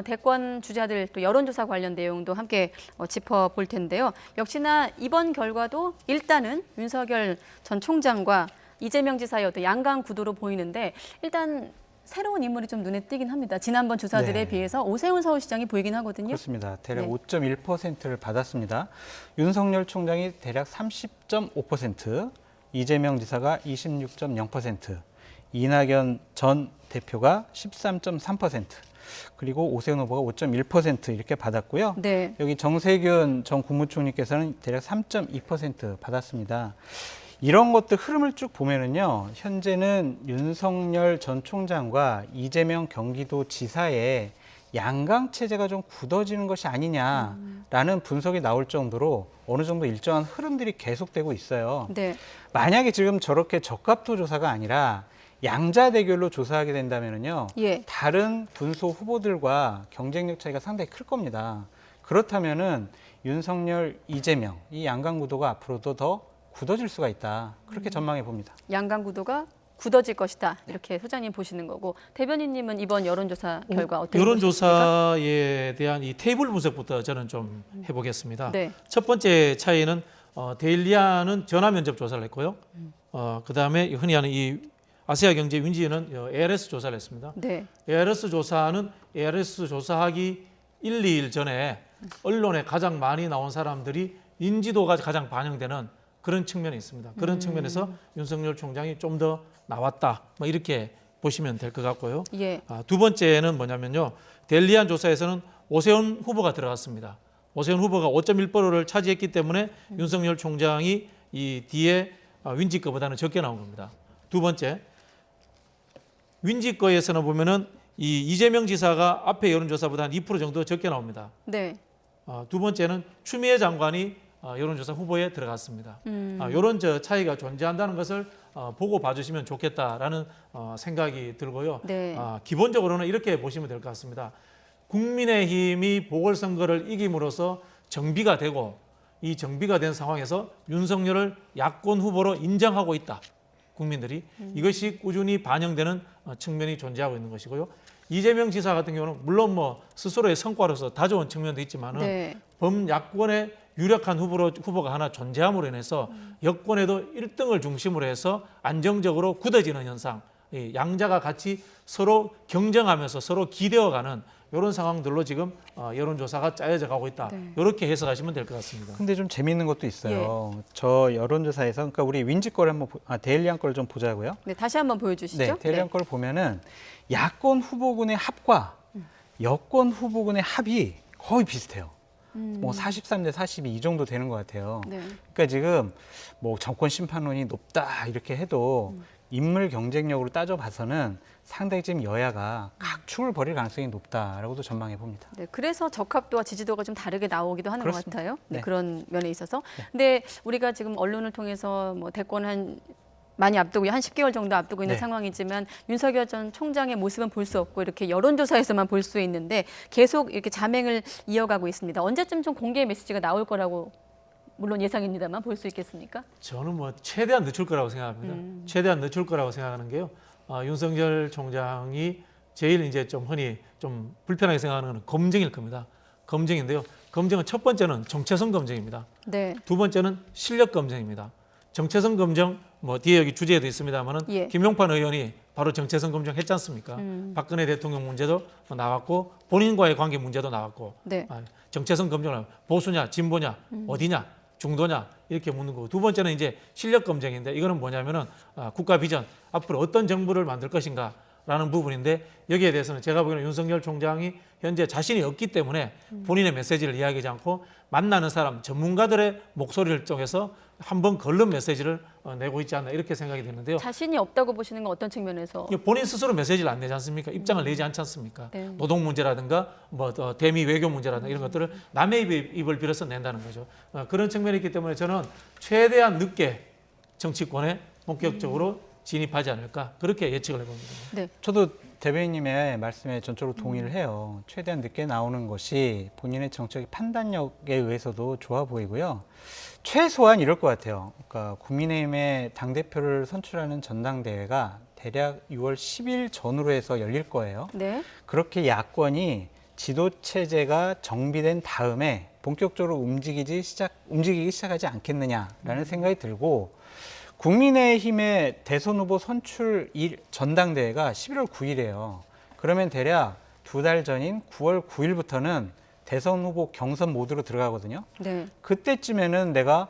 대권 주자들 또 여론조사 관련 내용도 함께 짚어볼 텐데요. 역시나 이번 결과도 일단은 윤석열 전 총장과 이재명 지사의 어떤 양강 구도로 보이는데 일단 새로운 인물이 좀 눈에 띄긴 합니다. 지난번 주사들에 비해서 오세훈 서울시장이 보이긴 하거든요. 그렇습니다. 대략 5.1%를 받았습니다. 윤석열 총장이 대략 30.5%, 이재명 지사가 26.0%, 이낙연 전 대표가 13.3%, 그리고 오세훈 후보가 5.1% 이렇게 받았고요. 네. 여기 정세균 전 국무총리께서는 대략 3.2% 받았습니다. 이런 것들 흐름을 쭉 보면은요, 현재는 윤석열 전 총장과 이재명 경기도지사의 양강 체제가 좀 굳어지는 것이 아니냐라는 분석이 나올 정도로 어느 정도 일정한 흐름들이 계속되고 있어요. 네. 만약에 지금 저렇게 적합도 조사가 아니라 양자 대결로 조사하게 된다면은요, 다른 군소 후보들과 경쟁력 차이가 상당히 클 겁니다. 그렇다면은 윤석열, 이재명 이 양강 구도가 앞으로도 더 굳어질 수가 있다. 그렇게 전망해 봅니다. 양강 구도가 굳어질 것이다. 이렇게 소장님 보시는 거고, 대변인님은 이번 여론조사 결과 어떻게 보십니까? 여론조사에 대한 이 테이블 분석부터 저는 좀 해보겠습니다. 네. 첫 번째 차이는 데일리아는 전화 면접 조사를 했고요. 그다음에 흔히 하는 이 아시아경제 윈지는 ARS 조사를 했습니다. 네. ARS 조사는 ARS 조사하기 1, 2일 전에 언론에 가장 많이 나온 사람들이 인지도가 가장 반영되는 그런 측면이 있습니다. 그런 측면에서 윤석열 총장이 좀 더 나왔다. 뭐 이렇게 보시면 될 것 같고요. 두 번째는 뭐냐면요. 데일리안 조사에서는 오세훈 후보가 들어갔습니다. 오세훈 후보가 5.1%를 차지했기 때문에 윤석열 총장이 이 뒤에 윈지 거보다는 적게 나온 겁니다. 두 번째, 윈지 거에서는 보면은 이 이재명 지사가 앞에 여론조사보다 한 2% 정도 적게 나옵니다. 네. 두 번째는 추미애 장관이 여론조사 후보에 들어갔습니다. 이런 차이가 존재한다는 것을 보고 봐주시면 좋겠다라는 생각이 들고요. 네. 기본적으로는 이렇게 보시면 될 것 같습니다. 국민의힘이 보궐선거를 이김으로써 정비가 되고 이 정비가 된 상황에서 윤석열을 야권 후보로 인정하고 있다. 국민들이 이것이 꾸준히 반영되는 측면이 존재하고 있는 것이고요. 이재명 지사 같은 경우는 물론 뭐 스스로의 성과로서 다져온 측면도 있지만은 범야권의 유력한 후보가 하나 존재함으로 인해서 여권에도 1등을 중심으로 해서 안정적으로 굳어지는 현상, 양자가 같이 서로 경쟁하면서 서로 기대어가는 이런 상황들로 지금 여론조사가 짜여져 가고 있다. 이렇게 해석하시면 될 것 같습니다. 근데 좀 재미있는 것도 있어요. 저 여론조사에서, 그러니까 우리 윈지 거를 한번, 데일리안 거를 좀 보자고요. 네, 다시 한번 보여주시죠. 네, 데일리안 거를 보면은 야권 후보군의 합과 여권 후보군의 합이 거의 비슷해요. 뭐 43대 42 이 정도 되는 것 같아요. 그러니까 지금 뭐 정권 심판론이 높다 이렇게 해도 인물 경쟁력으로 따져봐서는 상당히 지금 여야가 각축을 벌일 가능성이 높다라고도 전망해 봅니다. 네, 그래서 적합도와 지지도가 좀 다르게 나오기도 하는 그렇습니다. 것 같아요. 네. 그런 면에 있어서. 근데 우리가 지금 언론을 통해서 뭐 대권 많이 앞두고 한 10개월 정도 앞두고 있는 상황이지만 윤석열 전 총장의 모습은 볼 수 없고 이렇게 여론조사에서만 볼 수 있는데 계속 이렇게 자맹을 이어가고 있습니다. 언제쯤 좀 공개 메시지가 나올 거라고 물론 예상입니다만 볼 수 있겠습니까? 저는 뭐 최대한 늦출 거라고 생각합니다. 최대한 늦출 거라고 생각하는 게요. 윤석열 총장이 제일 이제 좀 흔히 좀 불편하게 생각하는 건 검증일 겁니다. 검증인데요. 검증은 첫 번째는 정체성 검증입니다. 네. 두 번째는 실력 검증입니다. 정체성 검증 뭐 뒤에 여기 주제에도 있습니다만은 김용판 의원이 바로 정체성 검증했지 않습니까? 박근혜 대통령 문제도 나왔고 본인과의 관계 문제도 나왔고 정체성 검증을 보수냐 진보냐 어디냐 중도냐 이렇게 묻는 거고 두 번째는 이제 실력 검증인데 이거는 뭐냐면은 국가 비전 앞으로 어떤 정부를 만들 것인가라는 부분인데 여기에 대해서는 제가 보기에는 윤석열 총장이 현재 자신이 없기 때문에 본인의 메시지를 이야기하지 않고 만나는 사람 전문가들의 목소리를 통해서 한번 걸른 메시지를 내고 있지 않나 이렇게 생각이 드는데요. 자신이 없다고 보시는 건 어떤 측면에서? 본인 스스로 메시지를 안 내지 않습니까? 입장을 내지 않지 않습니까? 노동 문제라든가 뭐 대미 외교 문제라든가 이런 것들을 남의 입을 빌어서 낸다는 거죠. 그런 측면이 있기 때문에 저는 최대한 늦게 정치권에 본격적으로 진입하지 않을까 그렇게 예측을 해봅니다. 네. 저도 대변인님의 말씀에 전적으로 동의를 해요. 최대한 늦게 나오는 것이 본인의 정책 판단력에 의해서도 좋아 보이고요. 최소한 이럴 것 같아요. 그러니까 국민의힘의 당대표를 선출하는 전당대회가 대략 6월 10일 전후로 해서 열릴 거예요. 그렇게 야권이 지도 체제가 정비된 다음에 본격적으로 움직이기 시작하지 않겠느냐라는 생각이 들고, 국민의힘의 대선 후보 선출 전당대회가 11월 9일이에요. 그러면 대략 2달 전인 9월 9일부터는 대선 후보 경선 모드로 들어가거든요. 네. 그때쯤에는 내가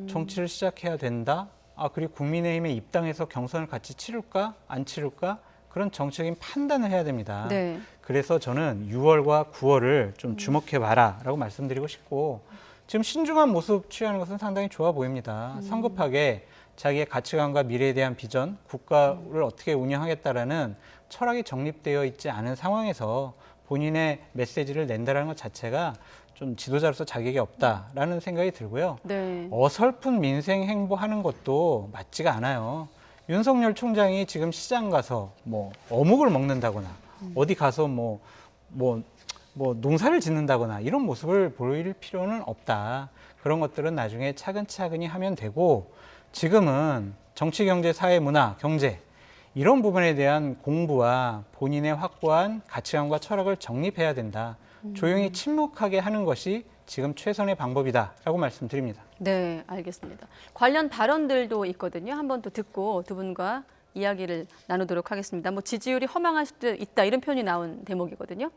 정치를 시작해야 된다. 그리고 국민의힘에 입당해서 경선을 같이 치를까 안 치를까, 그런 정치적인 판단을 해야 됩니다. 네. 그래서 저는 6월과 9월을 좀 주목해봐라라고 말씀드리고 싶고, 지금 신중한 모습 취하는 것은 상당히 좋아 보입니다. 성급하게 자기의 가치관과 미래에 대한 비전, 국가를 어떻게 운영하겠다라는 철학이 정립되어 있지 않은 상황에서 본인의 메시지를 낸다는 것 자체가 좀 지도자로서 자격이 없다라는 생각이 들고요. 네. 어설픈 민생 행보하는 것도 맞지가 않아요. 윤석열 총장이 지금 시장 가서 뭐 어묵을 먹는다거나 어디 가서 뭐 농사를 짓는다거나 이런 모습을 보일 필요는 없다. 그런 것들은 나중에 차근차근히 하면 되고, 지금은 정치, 경제, 사회, 문화, 경제 이런 부분에 대한 공부와 본인의 확고한 가치관과 철학을 정립해야 된다. 조용히 침묵하게 하는 것이 지금 최선의 방법이다라고 말씀드립니다. 네, 알겠습니다. 관련 발언들도 있거든요. 한번 또 듣고 두 분과 이야기를 나누도록 하겠습니다. 뭐 지지율이 허망할 수도 있다, 이런 표현이 나온 대목이거든요.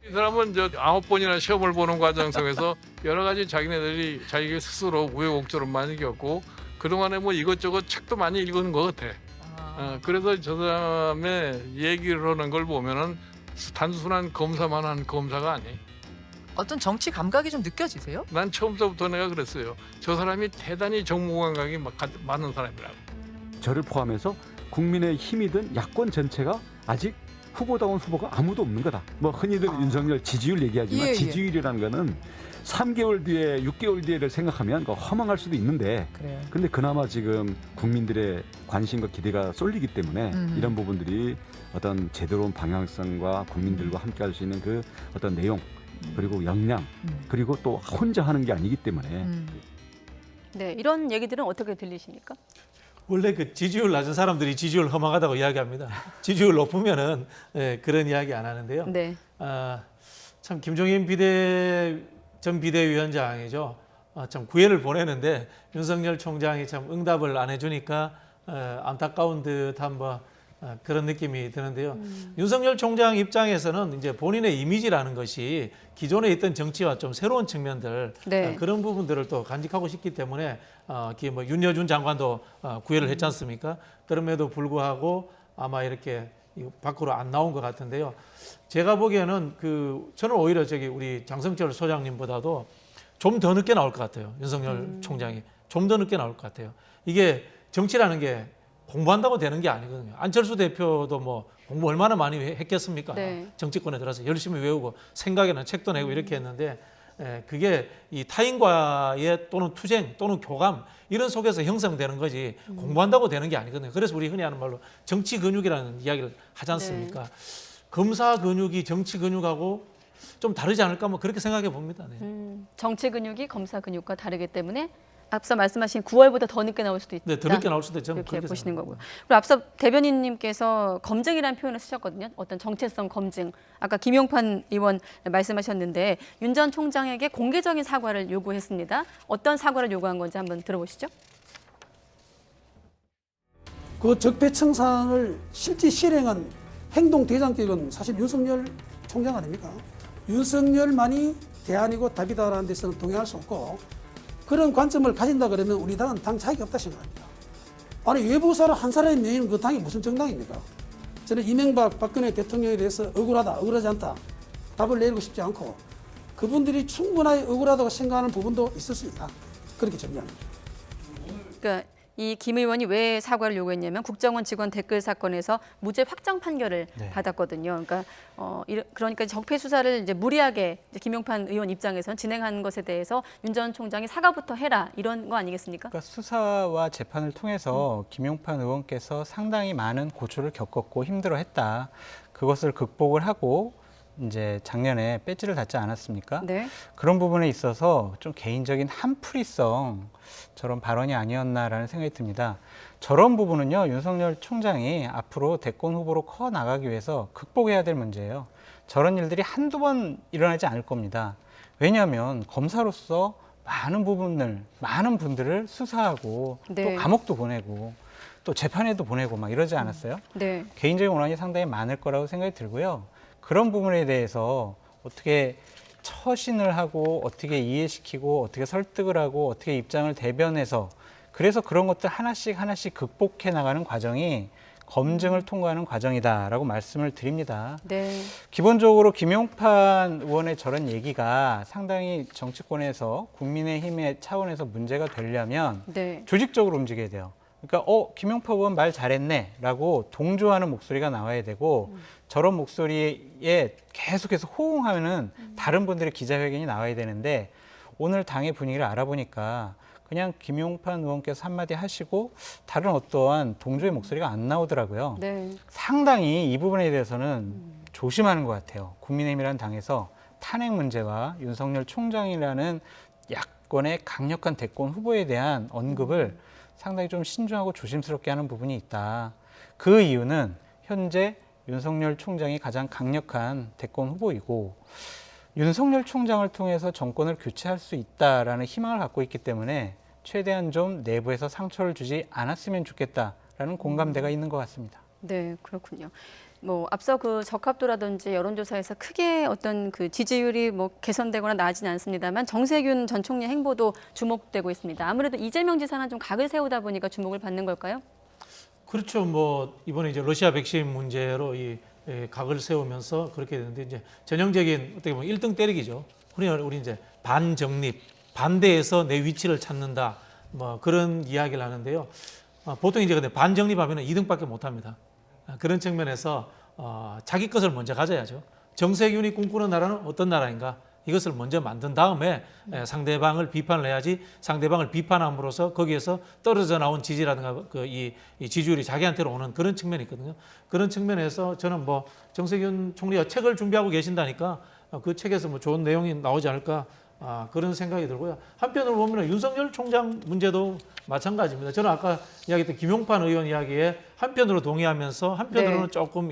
이 사람은 9번이나 시험을 보는 과정 속에서 여러 가지 자기네들이 자기 스스로 우여곡절을 많이 겪고, 그동안에 뭐 이것저것 책도 많이 읽은 것 같아. 그래서 저 사람의 얘기를 하는 걸 보면은 단순한 검사만 한 검사가 아니. 어떤 정치 감각이 좀 느껴지세요? 난 처음부터 내가 그랬어요. 저 사람이 대단히 정무 감각이 많은 사람이라고. 저를 포함해서 국민의 힘이든 야권 전체가 아직 후보다운 후보가 아무도 없는 거다. 뭐 흔히들 윤석열 지지율 얘기하지만 예. 지지율이라는 거는 3개월 뒤에 6개월 뒤에를 생각하면 허망할 수도 있는데, 그래요. 근데 그나마 지금 국민들의 관심과 기대가 쏠리기 때문에 이런 부분들이 어떤 제대로 온 방향성과 국민들과 함께 할 수 있는 그 어떤 내용, 그리고 역량, 그리고 또 혼자 하는 게 아니기 때문에 네, 이런 얘기들은 어떻게 들리십니까? 원래 그 지지율 낮은 사람들이 지지율 허망하다고 이야기합니다. 지지율 높으면은 그런 이야기 안 하는데요. 네. 참 김종인 전 비대위원장이죠. 참 구애를 보내는데 윤석열 총장이 참 응답을 안 해주니까 안타까운 듯한 그런 느낌이 드는데요. 윤석열 총장 입장에서는 이제 본인의 이미지라는 것이 기존에 있던 정치와 좀 새로운 측면들, 네. 그런 부분들을 또 간직하고 싶기 때문에 뭐 윤여준 장관도 구애를 했지 않습니까? 그럼에도 불구하고 아마 이렇게 밖으로 안 나온 것 같은데요. 제가 보기에는 저는 오히려 우리 장성철 소장님보다도 좀 더 늦게 나올 것 같아요. 윤석열 총장이 좀 더 늦게 나올 것 같아요. 이게 정치라는 게 공부한다고 되는 게 아니거든요. 안철수 대표도 뭐 공부 얼마나 많이 했겠습니까? 네. 정치권에 들어서 열심히 외우고 생각에는 책도 내고 이렇게 했는데, 그게 이 타인과의 또는 투쟁 또는 교감 이런 속에서 형성되는 거지 공부한다고 되는 게 아니거든요. 그래서 우리 흔히 하는 말로 정치 근육이라는 이야기를 하지 않습니까? 검사 근육이 정치 근육하고 좀 다르지 않을까, 뭐 그렇게 생각해 봅니다. 네. 정치 근육이 검사 근육과 다르기 때문에 앞서 말씀하신 9월보다 더 늦게 나올 수도 있다. 네, 더 늦게 나올 수도 있죠. 이렇게 보시는 생각합니다. 거고요. 그리고 앞서 대변인님께서 검증이라는 표현을 쓰셨거든요. 어떤 정체성 검증. 아까 김용판 의원 말씀하셨는데 윤 전 총장에게 공개적인 사과를 요구했습니다. 어떤 사과를 요구한 건지 한번 들어보시죠. 그 적폐청산을 실제 실행한 행동 대장격은 사실 윤석열 총장 아닙니까? 윤석열만이 대안이고 답이다라는 데서는 동의할 수 없고, 그런 관점을 가진다 그러면 우리 당은 당 자격이 없다 생각합니다. 아니 외부 사람 한 사람이 메이는 그 당이 무슨 정당입니까? 저는 이명박 박근혜 대통령에 대해서 억울하다, 억울하지 않다 답을 내리고 싶지 않고, 그분들이 충분하게 억울하다고 생각하는 부분도 있을 수 있다, 그렇게 정리합니다. 그러니까 이 김 의원이 왜 사과를 요구했냐면 국정원 직원 댓글 사건에서 무죄 확정 판결을 받았거든요. 그러니까 적폐 수사를 이제 무리하게 김용판 의원 입장에서는 진행한 것에 대해서 윤 전 총장이 사과부터 해라, 이런 거 아니겠습니까? 그러니까 수사와 재판을 통해서 김용판 의원께서 상당히 많은 고초를 겪었고 힘들어했다. 그것을 극복을 하고 이제 작년에 배지를 달지 않았습니까? 네. 그런 부분에 있어서 좀 개인적인 한풀이성 저런 발언이 아니었나라는 생각이 듭니다. 저런 부분은요, 윤석열 총장이 앞으로 대권 후보로 커 나가기 위해서 극복해야 될 문제예요. 저런 일들이 한두 번 일어나지 않을 겁니다. 왜냐하면 검사로서 많은 분들을 수사하고 네. 또 감옥도 보내고 또 재판에도 보내고 막 이러지 않았어요? 네. 개인적인 원한이 상당히 많을 거라고 생각이 들고요. 그런 부분에 대해서 어떻게 처신을 하고 어떻게 이해시키고 어떻게 설득을 하고 어떻게 입장을 대변해서 그래서 그런 것들 하나씩 극복해 나가는 과정이 검증을 통과하는 과정이다라고 말씀을 드립니다. 네. 기본적으로 김용판 의원의 저런 얘기가 상당히 정치권에서 국민의힘의 차원에서 문제가 되려면 네. 조직적으로 움직여야 돼요. 그러니까 김용파 의원 말 잘했네라고 동조하는 목소리가 나와야 되고 저런 목소리에 계속해서 호응하면은 다른 분들의 기자회견이 나와야 되는데 오늘 당의 분위기를 알아보니까 그냥 김용판 의원께서 한마디 하시고 다른 어떠한 동조의 목소리가 안 나오더라고요. 네. 상당히 이 부분에 대해서는 조심하는 것 같아요. 국민의힘이라는 당에서 탄핵 문제와 윤석열 총장이라는 야권의 강력한 대권 후보에 대한 언급을 상당히 좀 신중하고 조심스럽게 하는 부분이 있다. 그 이유는 현재 윤석열 총장이 가장 강력한 대권 후보이고 윤석열 총장을 통해서 정권을 교체할 수 있다라는 희망을 갖고 있기 때문에 최대한 좀 내부에서 상처를 주지 않았으면 좋겠다라는 공감대가 있는 것 같습니다. 네, 그렇군요. 뭐 앞서 그 적합도라든지 여론조사에서 크게 어떤 그 지지율이 뭐 개선되거나 나아지는 않습니다만 정세균 전 총리 행보도 주목되고 있습니다. 아무래도 이재명 지사는 좀 각을 세우다 보니까 주목을 받는 걸까요? 그렇죠. 뭐 이번에 이제 러시아 백신 문제로 이 각을 세우면서 그렇게 되는데 이제 전형적인 어떻게 보면 1등 때리기죠. 우리 이제 반정립, 반대에서 내 위치를 찾는다. 뭐 그런 이야기를 하는데요. 보통 이제 근데 반정립하면은 2등밖에 못 합니다. 그런 측면에서 자기 것을 먼저 가져야죠. 정세균이 꿈꾸는 나라는 어떤 나라인가? 이것을 먼저 만든 다음에 상대방을 비판을 해야지 상대방을 비판함으로써 거기에서 떨어져 나온 지지라든가 이 지지율이 자기한테로 오는 그런 측면이 있거든요. 그런 측면에서 저는 뭐 정세균 총리가 책을 준비하고 계신다니까 그 책에서 뭐 좋은 내용이 나오지 않을까 그런 생각이 들고요. 한편으로 보면 윤석열 총장 문제도 마찬가지입니다. 저는 아까 이야기했던 김용판 의원 이야기에 한편으로 동의하면서 한편으로는 네. 조금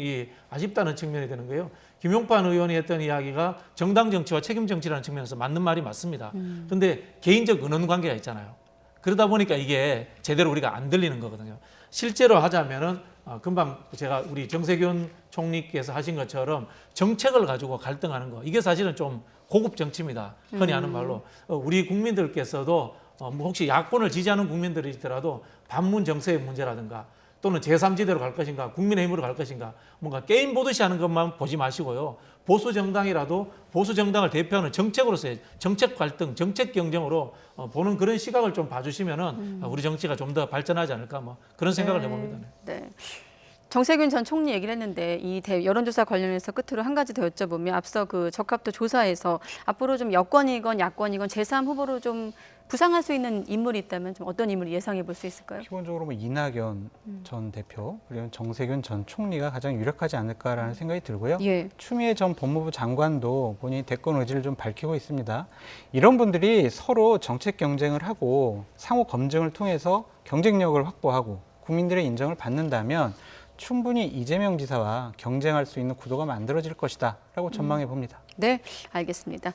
아쉽다는 측면이 되는 거예요. 김용판 의원이 했던 이야기가 정당 정치와 책임 정치라는 측면에서 맞는 말이 맞습니다. 그런데 개인적 은원 관계가 있잖아요. 그러다 보니까 이게 제대로 우리가 안 들리는 거거든요. 실제로 하자면은 금방 제가 우리 정세균 총리께서 하신 것처럼 정책을 가지고 갈등하는 거 이게 사실은 좀 고급 정치입니다. 흔히 하는 말로 우리 국민들께서도 뭐 혹시 야권을 지지하는 국민들이더라도 반문 정세의 문제라든가 또는 제3지대로 갈 것인가 국민의힘으로 갈 것인가 뭔가 게임 보듯이 하는 것만 보지 마시고요. 보수 정당이라도 보수 정당을 대표하는 정책으로서의 정책 갈등, 정책 경쟁으로 보는 그런 시각을 좀 봐주시면은 우리 정치가 좀 더 발전하지 않을까 뭐 그런 생각을 해봅니다. 네. 정세균 전 총리 얘기를 했는데 이 여론조사 관련해서 끝으로 한 가지 더 여쭤보면 앞서 그 적합도 조사에서 앞으로 좀 여권이건 야권이건 제3 후보로 좀 부상할 수 있는 인물이 있다면 좀 어떤 인물을 예상해 볼 수 있을까요? 기본적으로 뭐 이낙연 전 대표 그리고 정세균 전 총리가 가장 유력하지 않을까라는 생각이 들고요. 예. 추미애 전 법무부 장관도 본인이 대권 의지를 좀 밝히고 있습니다. 이런 분들이 서로 정책 경쟁을 하고 상호 검증을 통해서 경쟁력을 확보하고 국민들의 인정을 받는다면 충분히 이재명 지사와 경쟁할 수 있는 구도가 만들어질 것이다라고 전망해 봅니다. 네, 알겠습니다.